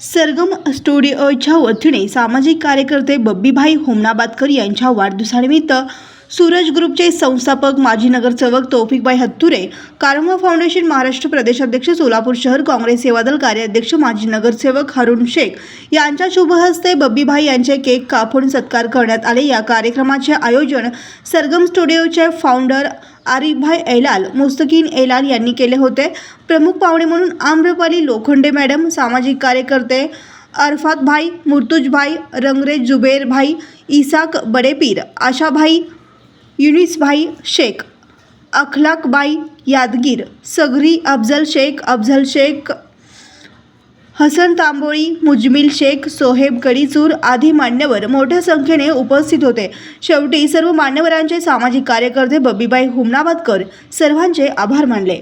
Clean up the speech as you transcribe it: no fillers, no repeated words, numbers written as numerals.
सरगम स्टुडिओच्या वतीने सामाजिक कार्यकर्ते बब्बीभाई हुमनाबादकर यांच्या वाढदिवसानिमित्त सूरज ग्रुपचे संस्थापक माजी नगरसेवक तौफिकभाई हत्तुरे, कारंवा फाउंडेशन महाराष्ट्र प्रदेशाध्यक्ष, सोलापूर शहर काँग्रेस सेवादल कार्याध्यक्ष माजी नगरसेवक हारून शेख यांच्या शुभ हस्ते बब्बीभाई यांचे केक कापून सत्कार करण्यात आले। या कार्यक्रमाचे आयोजन सरगम स्टुडिओचे फाउंडर आरिफभाई एलाल मुस्तकीन एलाल यांनी केले होते। प्रमुख पाहुणे म्हणून आम्रपाली लोखंडे मॅडम, सामाजिक कार्यकर्ते अरफातभाई, मुर्तुजभाई, रंगरेज जुबेर भाई, इसाक बडेपीर, आशाभाई, युनिसभाई शेख, अखलाकबाई यादगीर, सगरी अफजल शेख, हसन तांबोळी, मुजमिल शेख, सोहेब कडीचूर आदी मान्यवर मोठ्या संख्येने उपस्थित होते। शेवटी सर्व मान्यवरांचे सामाजिक कार्यकर्ते बब्बीभाई हुमनाबादकर सर्वांचे आभार मानले।